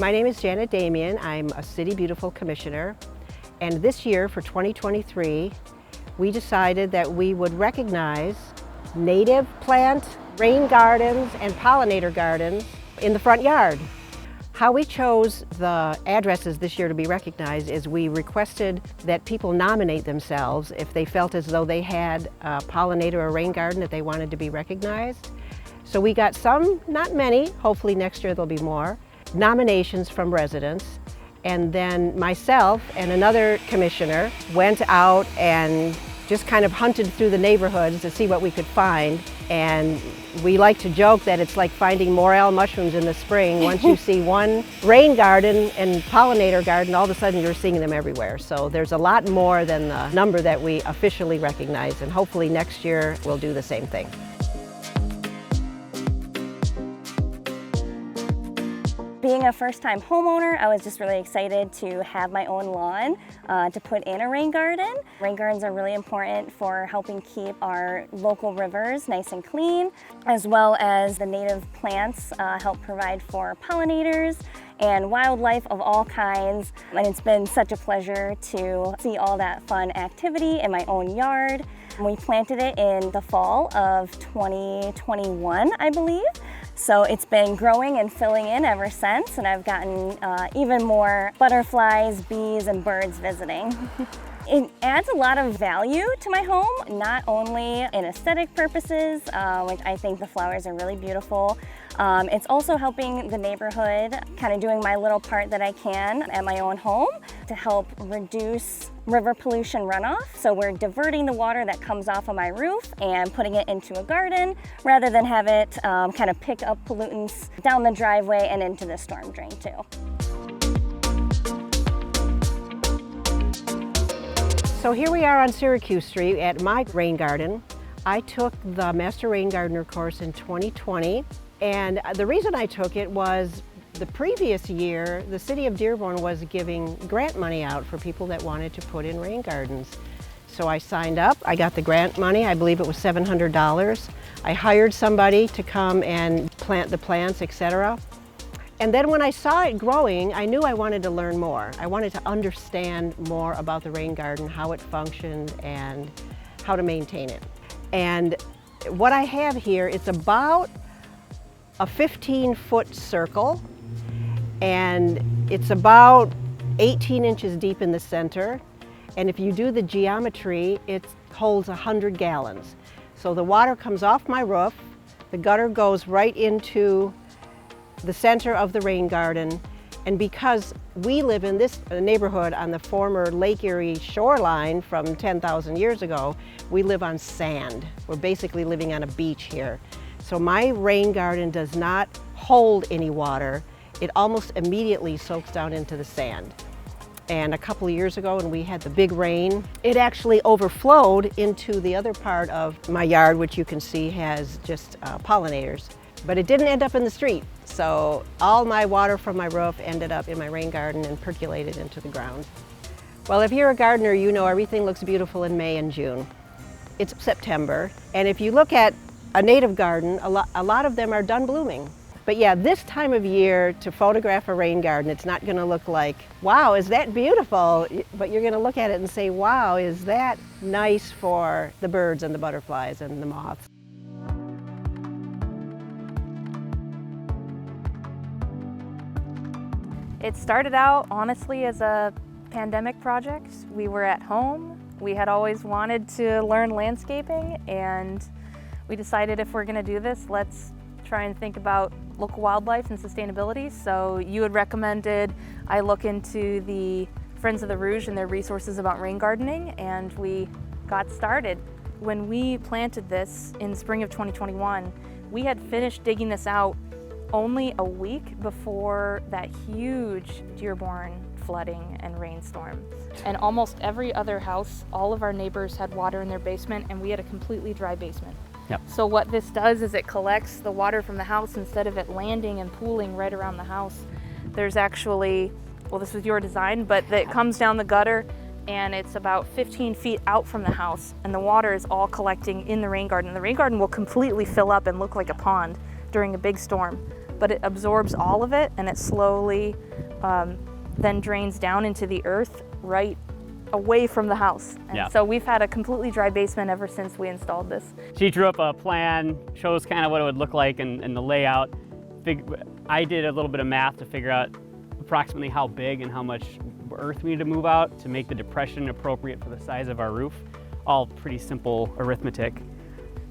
My name is Janet Damian. I'm a City Beautiful Commissioner, and this year for 2023 we decided that we would recognize native plant, rain gardens and pollinator gardens in the front yard. How we chose the addresses this year to be recognized is we requested that people nominate themselves if they felt as though they had a pollinator or rain garden that they wanted to be recognized. So we got some, not many, hopefully next year there'll be more, nominations from residents. And then myself and another commissioner went out and just kind of hunted through the neighborhoods to see what we could find. And we like to joke that it's like finding morel mushrooms in the spring. Once you see one rain garden and pollinator garden, all of a sudden you're seeing them everywhere. So there's a lot more than the number that we officially recognize, and hopefully next year we'll do the same thing. Being a first-time homeowner, I was just really excited to have my own lawn to put in a rain garden. Rain gardens are really important for helping keep our local rivers nice and clean, as well as the native plants help provide for pollinators and wildlife of all kinds. And it's been such a pleasure to see all that fun activity in my own yard. We planted it in the fall of 2021, I believe. So it's been growing and filling in ever since, and I've gotten even more butterflies, bees, and birds visiting. It adds a lot of value to my home, not only in aesthetic purposes, which I think the flowers are really beautiful. It's also helping the neighborhood, kind of doing my little part that I can at my own home to help reduce river pollution runoff. So we're diverting the water that comes off of my roof and putting it into a garden rather than have it kind of pick up pollutants down the driveway and into the storm drain too. So here we are on Syracuse Street at my rain garden. I took the Master Rain Gardener course in 2020, and the reason I took it was the previous year the city of Dearborn was giving grant money out for people that wanted to put in rain gardens. So I signed up, I got the grant money, I believe it was $700. I hired somebody to come and plant the plants, etc. And then when I saw it growing, I knew I wanted to learn more. I wanted to understand more about the rain garden, how it functioned, and how to maintain it. And what I have here, it's about a 15-foot circle, and it's about 18 inches deep in the center. And if you do the geometry, it holds 100 gallons. So the water comes off my roof, the gutter goes right into the center of the rain garden, and because we live in this neighborhood on the former Lake Erie shoreline from 10,000 years ago, we live on sand. We're basically living on a beach here. So my rain garden does not hold any water. It almost immediately soaks down into the sand. And a couple of years ago when we had the big rain, it actually overflowed into the other part of my yard, which you can see has just pollinators. But it didn't end up in the street. So all my water from my roof ended up in my rain garden and percolated into the ground. Well, if you're a gardener, you know everything looks beautiful in May and June. It's September, and if you look at a native garden, a lot of them are done blooming. But yeah, this time of year to photograph a rain garden, it's not gonna look like, wow, is that beautiful? But you're gonna look at it and say, wow, is that nice for the birds and the butterflies and the moths? It started out, honestly, as a pandemic project. We were at home. We had always wanted to learn landscaping, and we decided if we're gonna do this, let's try and think about local wildlife and sustainability. So you had recommended I look into the Friends of the Rouge and their resources about rain gardening, and we got started. When we planted this in spring of 2021, we had finished digging this out only a week before that huge Dearborn flooding and rainstorm. And almost every other house, all of our neighbors had water in their basement, and we had a completely dry basement. Yep. So what this does is it collects the water from the house instead of it landing and pooling right around the house. There's actually, well, this was your design, but it comes down the gutter and it's about 15 feet out from the house, and the water is all collecting in the rain garden. The rain garden will completely fill up and look like a pond during a big storm. but it absorbs all of it and it slowly then drains down into the earth right away from the house. And so we've had a completely dry basement ever since we installed this. She drew up a plan, shows kind of what it would look like and the layout. I did a little bit of math to figure out approximately how big and how much earth we need to move out to make the depression appropriate for the size of our roof. All pretty simple arithmetic.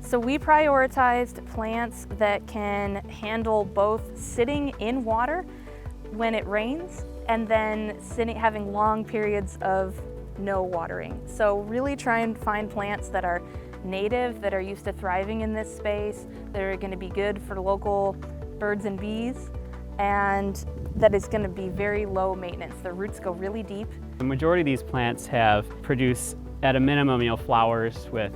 So we prioritized plants that can handle both sitting in water when it rains and then having long periods of no watering. So really try and find plants that are native, that are used to thriving in this space, that are going to be good for local birds and bees, and that is going to be very low maintenance. The roots go really deep. The majority of these plants have produced at a minimum, flowers with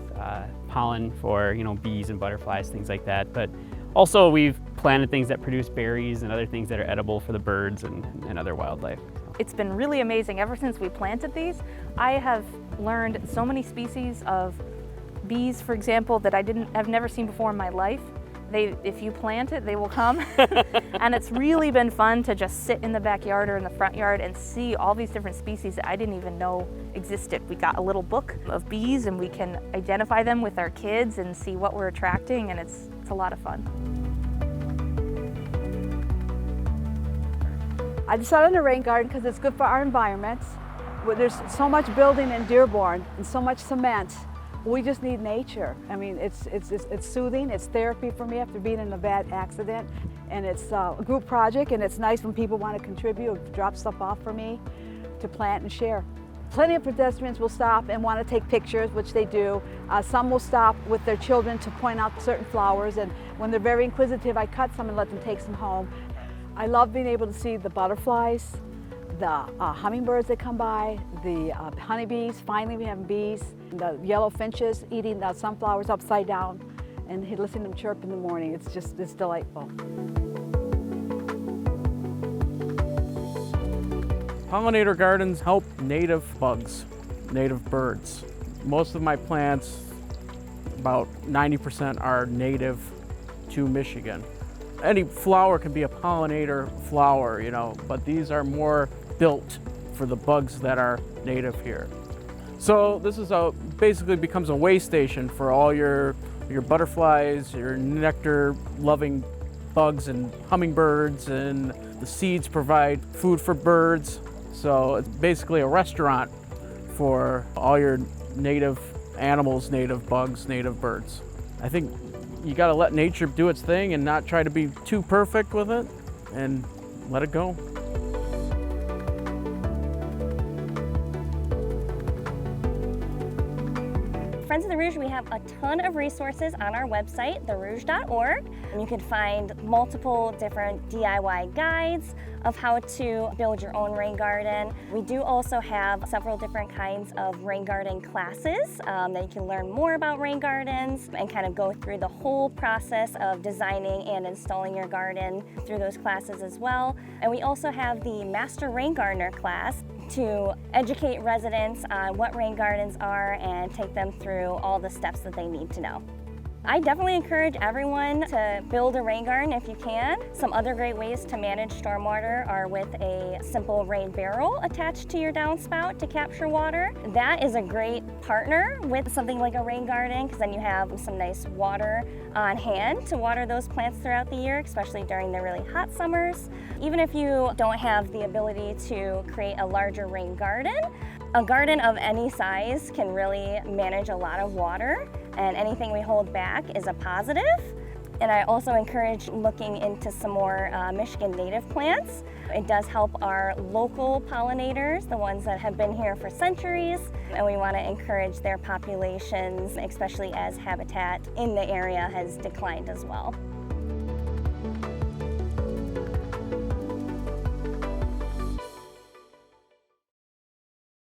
pollen for, bees and butterflies, things like that. But also we've planted things that produce berries and other things that are edible for the birds and other wildlife. It's been really amazing. Ever since we planted these, I have learned so many species of bees, for example, that I've never seen before in my life. If you plant it, they will come. And it's really been fun to just sit in the backyard or in the front yard and see all these different species that I didn't even know existed. We got a little book of bees and we can identify them with our kids and see what we're attracting, and it's a lot of fun. I decided on a rain garden because it's good for our environment. There's so much building in Dearborn and so much cement. We just need nature. I mean, it's soothing, it's therapy for me after being in a bad accident. And it's a group project, and it's nice when people want to contribute or drop stuff off for me to plant and share. Plenty of pedestrians will stop and want to take pictures, which they do. Some will stop with their children to point out certain flowers, and when they're very inquisitive, I cut some and let them take some home. I love being able to see the butterflies, the hummingbirds that come by, the honeybees. Finally, we have bees, the yellow finches eating the sunflowers upside down, and listening to them chirp in the morning. It's delightful. Pollinator gardens help native bugs, native birds. Most of my plants, about 90%, are native to Michigan. Any flower can be a pollinator flower, but these are more built for the bugs that are native here. So this is basically becomes a way station for all your butterflies, your nectar-loving bugs and hummingbirds, and the seeds provide food for birds. So it's basically a restaurant for all your native animals, native bugs, native birds. I think you got to let nature do its thing and not try to be too perfect with it, and let it go. Friends of the Rouge, we have a ton of resources on our website, therouge.org. And you can find multiple different DIY guides of how to build your own rain garden. We do also have several different kinds of rain garden classes that you can learn more about rain gardens and kind of go through the whole process of designing and installing your garden through those classes as well. And we also have the Master Rain Gardener class to educate residents on what rain gardens are and take them through all the steps that they need to know. I definitely encourage everyone to build a rain garden if you can. Some other great ways to manage stormwater are with a simple rain barrel attached to your downspout to capture water. That is a great partner with something like a rain garden, because then you have some nice water on hand to water those plants throughout the year, especially during the really hot summers. Even if you don't have the ability to create a larger rain garden, a garden of any size can really manage a lot of water, and anything we hold back is a positive. And I also encourage looking into some more Michigan native plants. It does help our local pollinators, the ones that have been here for centuries, and we want to encourage their populations, especially as habitat in the area has declined as well.